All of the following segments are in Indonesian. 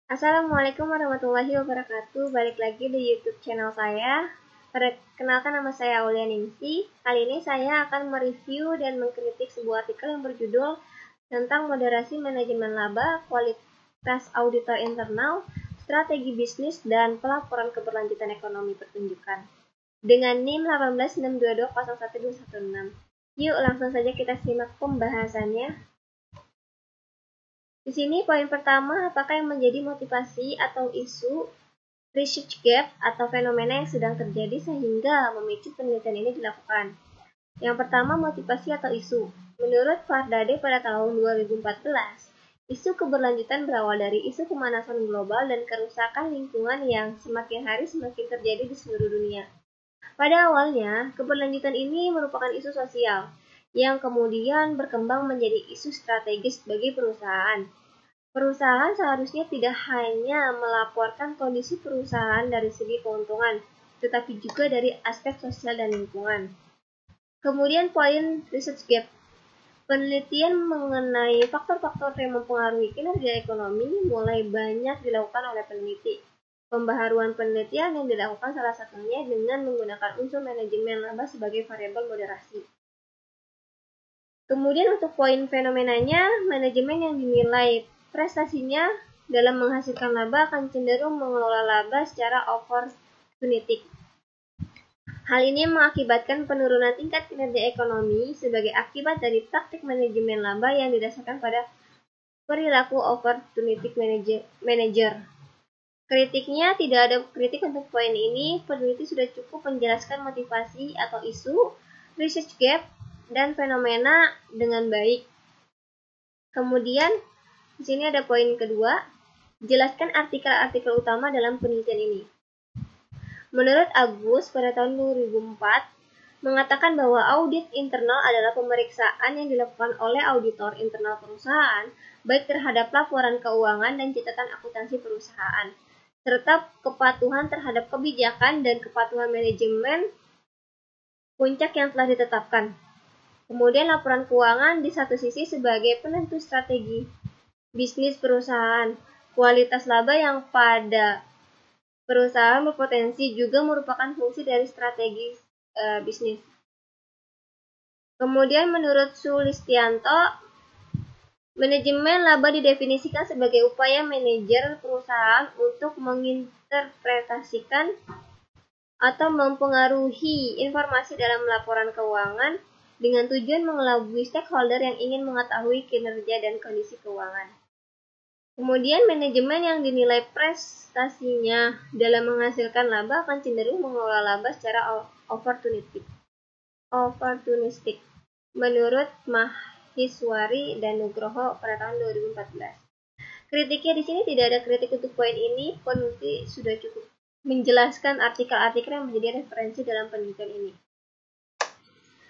Assalamualaikum warahmatullahi wabarakatuh. Balik lagi di YouTube channel saya. Perkenalkan, nama saya Aulia Ningsi. Kali ini saya akan mereview dan mengkritik sebuah artikel yang berjudul tentang moderasi manajemen laba, kualitas auditor internal, strategi bisnis, dan pelaporan keberlanjutan ekonomi pertunjukan. Dengan NIM 18622011216. Yuk langsung saja kita simak pembahasannya. Di sini poin pertama, apakah yang menjadi motivasi atau isu research gap atau fenomena yang sedang terjadi sehingga memicu penelitian ini dilakukan. Yang pertama, motivasi atau isu. Menurut Fardade pada tahun 2014, isu keberlanjutan berawal dari isu pemanasan global dan kerusakan lingkungan yang semakin hari semakin terjadi di seluruh dunia. Pada awalnya, keberlanjutan ini merupakan isu sosial yang kemudian berkembang menjadi isu strategis bagi perusahaan. Perusahaan seharusnya tidak hanya melaporkan kondisi perusahaan dari segi keuntungan, tetapi juga dari aspek sosial dan lingkungan. Kemudian poin research gap. Penelitian mengenai faktor-faktor yang mempengaruhi kinerja ekonomi mulai banyak dilakukan oleh peneliti. Pembaharuan penelitian yang dilakukan salah satunya dengan menggunakan unsur manajemen laba sebagai variabel moderasi. Kemudian untuk poin fenomenanya, manajemen yang dinilai prestasinya dalam menghasilkan laba akan cenderung mengelola laba secara opportunistik. Hal ini mengakibatkan penurunan tingkat kinerja ekonomi sebagai akibat dari praktik manajemen laba yang didasarkan pada perilaku opportunistic manager. Kritiknya, tidak ada kritik untuk poin ini. Peneliti sudah cukup menjelaskan motivasi atau isu, research gap, dan fenomena dengan baik. Kemudian di sini ada poin kedua, jelaskan artikel-artikel utama dalam penelitian ini. Menurut Agus pada tahun 2004, mengatakan bahwa audit internal adalah pemeriksaan yang dilakukan oleh auditor internal perusahaan, baik terhadap laporan keuangan dan catatan akuntansi perusahaan, serta kepatuhan terhadap kebijakan dan kepatuhan manajemen puncak yang telah ditetapkan. Kemudian laporan keuangan di satu sisi sebagai penentu strategi bisnis perusahaan. Kualitas laba yang pada perusahaan berpotensi juga merupakan fungsi dari strategi bisnis. Kemudian menurut Sulistianto, manajemen laba didefinisikan sebagai upaya manajer perusahaan untuk menginterpretasikan atau mempengaruhi informasi dalam laporan keuangan dengan tujuan mengelabui stakeholder yang ingin mengetahui kinerja dan kondisi keuangan. Kemudian manajemen yang dinilai prestasinya dalam menghasilkan laba akan cenderung mengelola laba secara opportunistik. Menurut Maheswari dan Nugroho pada tahun 2014. Kritiknya di sini tidak ada kritik untuk poin ini. Peneliti sudah cukup menjelaskan artikel-artikel yang menjadi referensi dalam penelitian ini.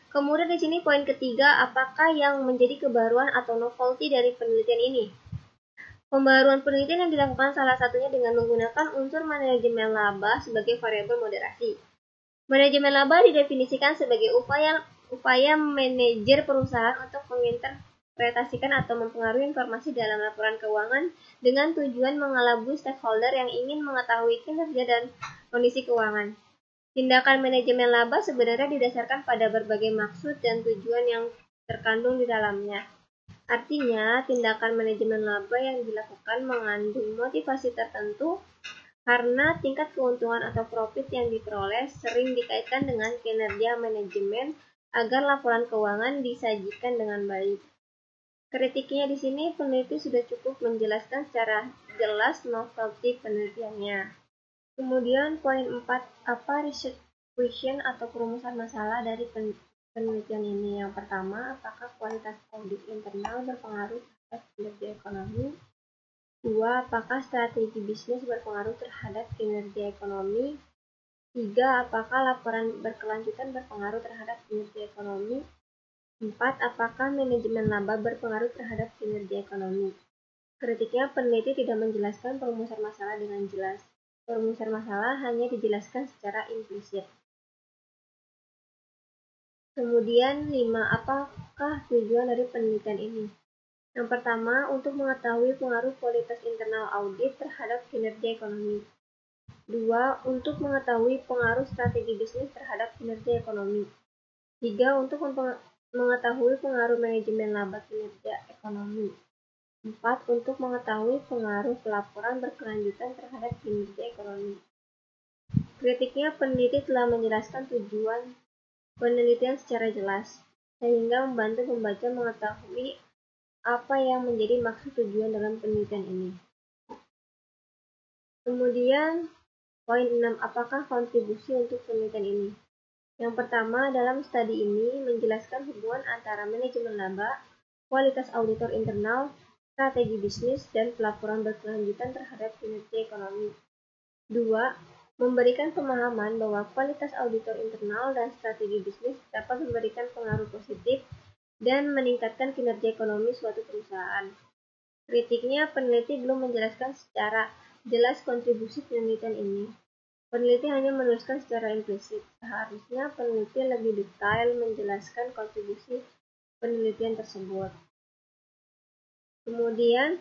Kemudian di sini poin ketiga, apakah yang menjadi kebaruan atau novelty dari penelitian ini? Pembaruan penelitian yang dilakukan salah satunya dengan menggunakan unsur manajemen laba sebagai variabel moderasi. Manajemen laba didefinisikan sebagai upaya manajer perusahaan untuk menginterpretasikan atau mempengaruhi informasi dalam laporan keuangan dengan tujuan mengelabui stakeholder yang ingin mengetahui kinerja dan kondisi keuangan. Tindakan manajemen laba sebenarnya didasarkan pada berbagai maksud dan tujuan yang terkandung di dalamnya. Artinya, tindakan manajemen laba yang dilakukan mengandung motivasi tertentu karena tingkat keuntungan atau profit yang diperoleh sering dikaitkan dengan kinerja manajemen agar laporan keuangan disajikan dengan baik. Kritiknya di sini, peneliti sudah cukup menjelaskan secara jelas novelty penelitiannya. Kemudian poin 4, apa research question atau perumusan masalah dari penelitian ini? Yang pertama, apakah kualitas audit internal berpengaruh terhadap kinerja ekonomi? 2, apakah strategi bisnis berpengaruh terhadap kinerja ekonomi? 3, apakah laporan berkelanjutan berpengaruh terhadap kinerja ekonomi? 4, apakah manajemen laba berpengaruh terhadap kinerja ekonomi? Kritiknya, peneliti tidak menjelaskan perumusan masalah dengan jelas. Perumusan masalah hanya dijelaskan secara implisit. Kemudian 5, apakah tujuan dari penelitian ini? Yang pertama, untuk mengetahui pengaruh kualitas internal audit terhadap kinerja ekonomi. 2. Untuk mengetahui pengaruh strategi bisnis terhadap kinerja ekonomi. 3. Untuk mengetahui pengaruh manajemen laba kinerja ekonomi. 4. Untuk mengetahui pengaruh pelaporan berkelanjutan terhadap kinerja ekonomi. Kritiknya, peneliti telah menjelaskan tujuan penelitian secara jelas, sehingga membantu pembaca mengetahui apa yang menjadi maksud tujuan dalam penelitian ini. Kemudian, poin 6, apakah kontribusi untuk penelitian ini? Yang pertama, dalam studi ini menjelaskan hubungan antara manajemen laba, kualitas auditor internal, strategi bisnis, dan pelaporan berkelanjutan terhadap kinerja ekonomi. 2. Memberikan pemahaman bahwa kualitas auditor internal dan strategi bisnis dapat memberikan pengaruh positif dan meningkatkan kinerja ekonomi suatu perusahaan. Kritiknya, peneliti belum menjelaskan secara jelas kontribusi penelitian ini. Peneliti hanya menuliskan secara implisit. Seharusnya peneliti lebih detail menjelaskan kontribusi penelitian tersebut. Kemudian,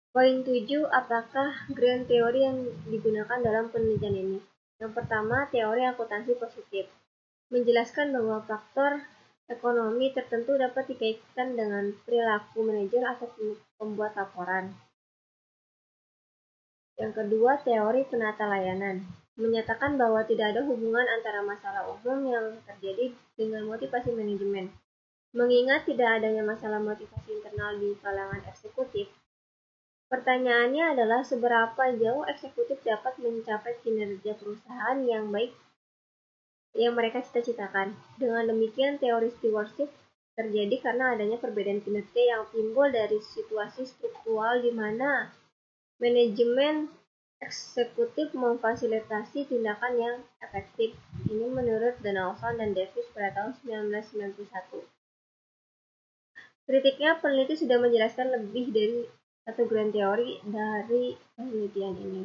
poin 7, apakah grand teori yang digunakan dalam penelitian ini? Yang pertama, teori akuntansi positif. Menjelaskan bahwa faktor ekonomi tertentu dapat dikaitkan dengan perilaku manajer atau pembuat laporan. Yang kedua, teori penata layanan. Menyatakan bahwa tidak ada hubungan antara masalah umum yang terjadi dengan motivasi manajemen. Mengingat tidak adanya masalah motivasi internal di kalangan eksekutif, pertanyaannya adalah seberapa jauh eksekutif dapat mencapai kinerja perusahaan yang baik yang mereka cita-citakan. Dengan demikian, teori stewardship terjadi karena adanya perbedaan kinerja yang timbul dari situasi struktural di mana manajemen eksekutif memfasilitasi tindakan yang efektif. Ini menurut Donaldson dan Davis pada tahun 1991. Kritiknya, peneliti sudah menjelaskan lebih dari satu grand teori dari penelitian ini.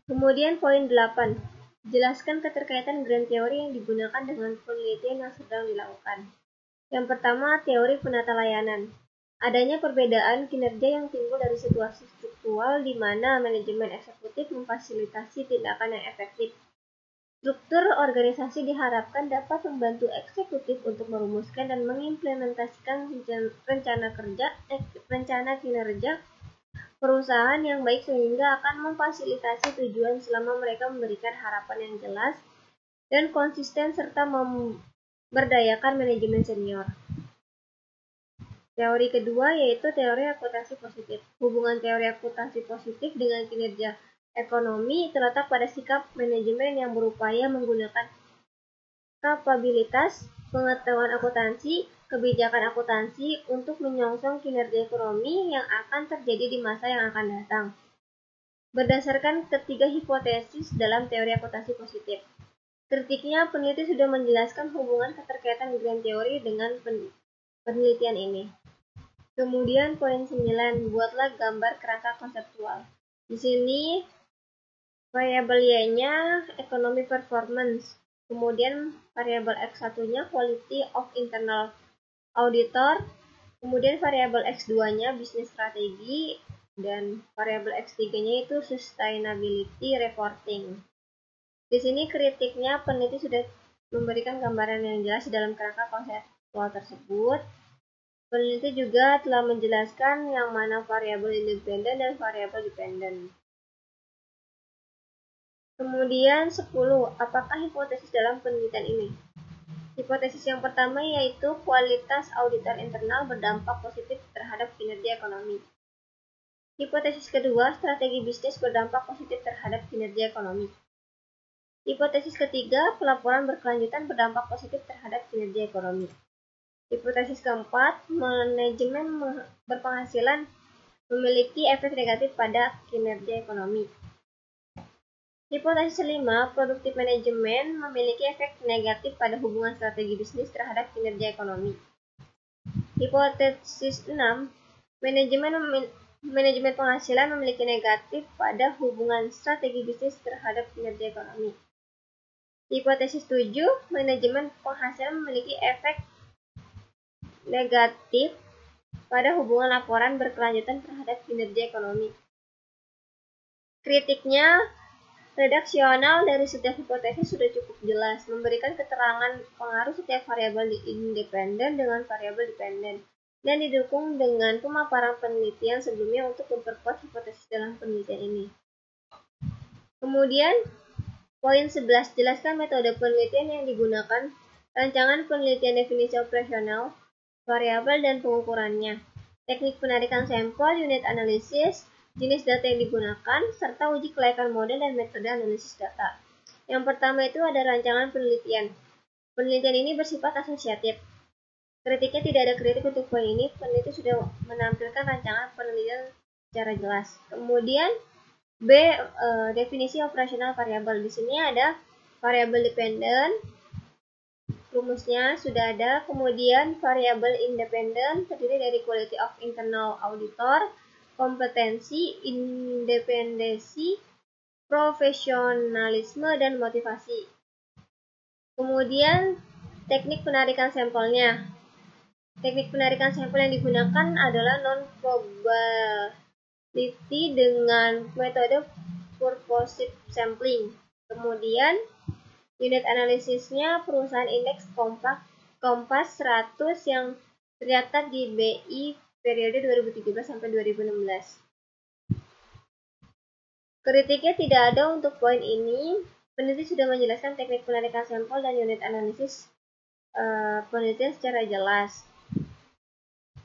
Kemudian poin 8, jelaskan keterkaitan grand teori yang digunakan dengan penelitian yang sedang dilakukan. Yang pertama, teori penata layanan. Adanya perbedaan kinerja yang timbul dari situasi struktural di mana manajemen eksekutif memfasilitasi tindakan yang efektif. Struktur organisasi diharapkan dapat membantu eksekutif untuk merumuskan dan mengimplementasikan rencana kinerja perusahaan yang baik sehingga akan memfasilitasi tujuan selama mereka memberikan harapan yang jelas dan konsisten serta memberdayakan manajemen senior. Teori kedua yaitu teori akuntansi positif. Hubungan teori akuntansi positif dengan kinerja ekonomi terletak pada sikap manajemen yang berupaya menggunakan kapabilitas, pengetahuan akuntansi, kebijakan akuntansi untuk menyongsong kinerja ekonomi yang akan terjadi di masa yang akan datang. Berdasarkan ketiga hipotesis dalam teori akuntansi positif. Kritiknya, peneliti sudah menjelaskan hubungan keterkaitan grand teori dengan penelitian ini. Kemudian poin 9, buatlah gambar kerangka konseptual. Di sini variabel Y-nya economic performance, kemudian variabel X1-nya quality of internal auditor, kemudian variabel X2-nya business strategi, dan variabel X3-nya itu sustainability reporting. Di sini kritiknya, peneliti sudah memberikan gambaran yang jelas dalam kerangka konseptual tersebut. Peneliti juga telah menjelaskan yang mana variabel independen dan variabel dependen. Kemudian 10, apakah hipotesis dalam penelitian ini? Hipotesis yang pertama yaitu kualitas auditor internal berdampak positif terhadap kinerja ekonomi. Hipotesis kedua, strategi bisnis berdampak positif terhadap kinerja ekonomi. Hipotesis ketiga, pelaporan berkelanjutan berdampak positif terhadap kinerja ekonomi. Hipotesis keempat, manajemen berpenghasilan memiliki efek negatif pada kinerja ekonomi. Hipotesis 5, produktif manajemen memiliki efek negatif pada hubungan strategi bisnis terhadap kinerja ekonomi. Hipotesis 6, manajemen penghasilan memiliki negatif pada hubungan strategi bisnis terhadap kinerja ekonomi. Hipotesis 7, manajemen penghasilan memiliki efek negatif pada hubungan laporan berkelanjutan terhadap kinerja ekonomi. Kritiknya, redaksional dari setiap hipotesis sudah cukup jelas, memberikan keterangan pengaruh setiap variabel independen dengan variabel dependen, dan didukung dengan pemaparan penelitian sebelumnya untuk memperkuat hipotesis dalam penelitian ini. Kemudian, poin 11, jelaskan metode penelitian yang digunakan, rancangan penelitian definisi operasional, variabel dan pengukurannya, teknik penarikan sampel, unit analisis, jenis data yang digunakan, serta uji kelayakan model dan metode analisis data. Yang pertama itu ada rancangan penelitian. Penelitian ini bersifat asosiatif. Kritiknya tidak ada kritik untuk poin ini, peneliti sudah menampilkan rancangan penelitian secara jelas. Kemudian B, definisi operasional variabel. Di sini ada variabel dependen, rumusnya sudah ada. Kemudian variabel independen terdiri dari quality of internal auditor, kompetensi, independensi, profesionalisme, dan motivasi. Kemudian teknik penarikan sampelnya. Teknik penarikan sampel yang digunakan adalah non-probability dengan metode purposive sampling. Kemudian unit analisisnya perusahaan indeks Kompas 100 yang tercatat di BI periode 2017 sampai 2016. Kritiknya tidak ada untuk poin ini. Peneliti sudah menjelaskan teknik penarikan sampel dan unit analisis penelitian secara jelas.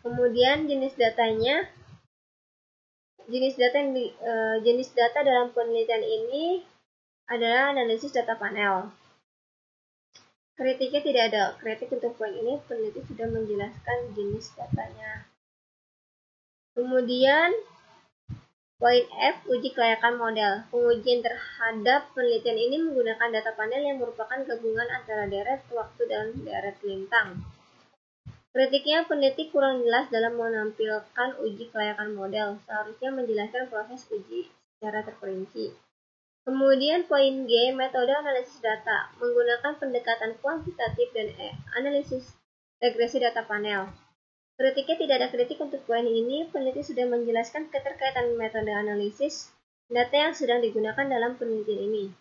Kemudian jenis data dalam penelitian ini adalah analisis data panel. Kritiknya tidak ada kritik untuk poin ini, peneliti sudah menjelaskan jenis datanya. Kemudian poin F, uji kelayakan model. Pengujian terhadap penelitian ini menggunakan data panel yang merupakan gabungan antara deret waktu dan deret lintang. Kritiknya, peneliti kurang jelas dalam menampilkan uji kelayakan model. Seharusnya menjelaskan proses uji secara terperinci. Kemudian poin G, metode analisis data. Menggunakan pendekatan kuantitatif dan analisis regresi data panel. Kritiknya tidak ada kritik untuk poin ini. Peneliti sudah menjelaskan keterkaitan metode analisis data yang sedang digunakan dalam penelitian ini.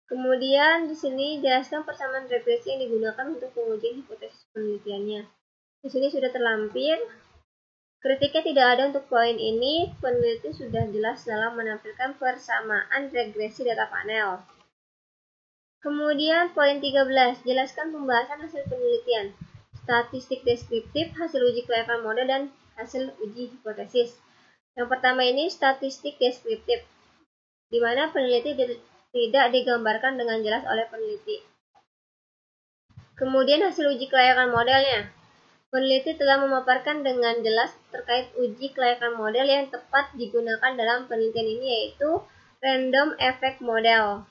Kemudian di sini jelaskan persamaan regresi yang digunakan untuk pengujian hipotesis penelitiannya. Di sini sudah terlampir. Kritiknya tidak ada untuk poin ini. Peneliti sudah jelas dalam menampilkan persamaan regresi data panel. Kemudian poin 13, jelaskan pembahasan hasil penelitian, statistik deskriptif, hasil uji kelayakan model, dan hasil uji hipotesis. Yang pertama ini statistik deskriptif, di mana peneliti tidak digambarkan dengan jelas oleh peneliti. Kemudian hasil uji kelayakan modelnya. Peneliti telah memaparkan dengan jelas terkait uji kelayakan model yang tepat digunakan dalam penelitian ini, yaitu random effect model.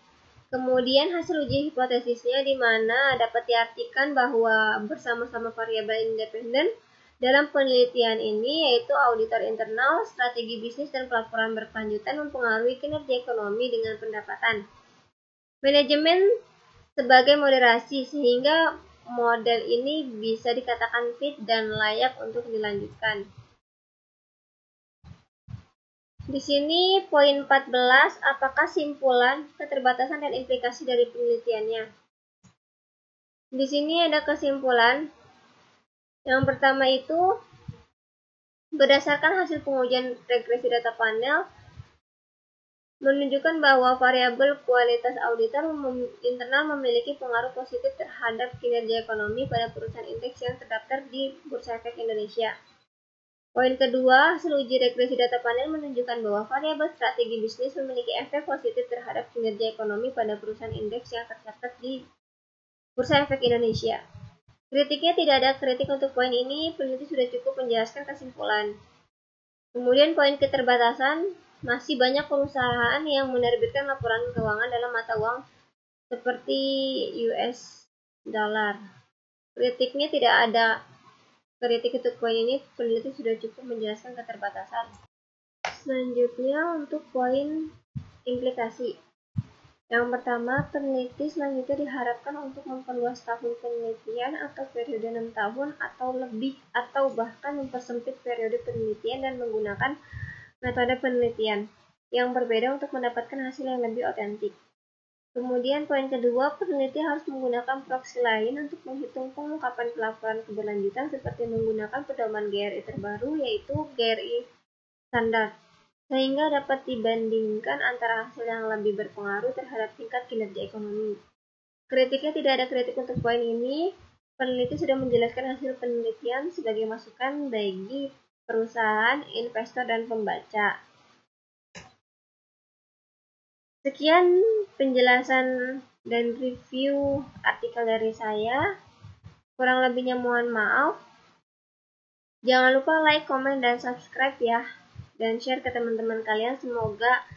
Kemudian hasil uji hipotesisnya, di mana dapat diartikan bahwa bersama-sama variabel independen dalam penelitian ini, yaitu auditor internal, strategi bisnis, dan pelaporan berkelanjutan mempengaruhi kinerja ekonomi dengan pendapatan. Manajemen sebagai moderasi, sehingga model ini bisa dikatakan fit dan layak untuk dilanjutkan. Di sini poin 14, apakah simpulan, keterbatasan, dan implikasi dari penelitiannya. Di sini ada kesimpulan. Yang pertama itu, berdasarkan hasil pengujian regresi data panel, menunjukkan bahwa variabel kualitas auditor internal memiliki pengaruh positif terhadap kinerja ekonomi pada perusahaan indeks yang terdaftar di Bursa Efek Indonesia. Poin kedua, hasil uji regresi data panel menunjukkan bahwa variabel strategi bisnis memiliki efek positif terhadap kinerja ekonomi pada perusahaan indeks yang tercatat di Bursa Efek Indonesia. Kritiknya tidak ada kritik untuk poin ini, peneliti sudah cukup menjelaskan kesimpulan. Kemudian poin keterbatasan, masih banyak perusahaan yang menerbitkan laporan keuangan dalam mata uang seperti US dollar. Kritiknya tidak ada kritik untuk poin ini, peneliti sudah cukup menjelaskan keterbatasan. Selanjutnya untuk poin implikasi. Yang pertama, peneliti selanjutnya diharapkan untuk memperluas tahun penelitian atau periode 6 tahun atau lebih, atau bahkan mempersempit periode penelitian dan menggunakan metode penelitian yang berbeda untuk mendapatkan hasil yang lebih otentik. Kemudian poin kedua, peneliti harus menggunakan proksi lain untuk menghitung pengungkapan pelaporan keberlanjutan seperti menggunakan pedoman GRI terbaru, yaitu GRI standar, sehingga dapat dibandingkan antara hasil yang lebih berpengaruh terhadap tingkat kinerja ekonomi. Kritiknya tidak ada kritik untuk poin ini. Peneliti sudah menjelaskan hasil penelitian sebagai masukan bagi perusahaan, investor, dan pembaca. Sekian penjelasan dan review artikel dari saya. Kurang lebihnya mohon maaf. Jangan lupa like, komen, dan subscribe ya. Dan share ke teman-teman kalian. Semoga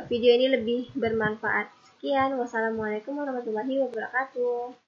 video ini lebih bermanfaat. Sekian, wassalamualaikum warahmatullahi wabarakatuh.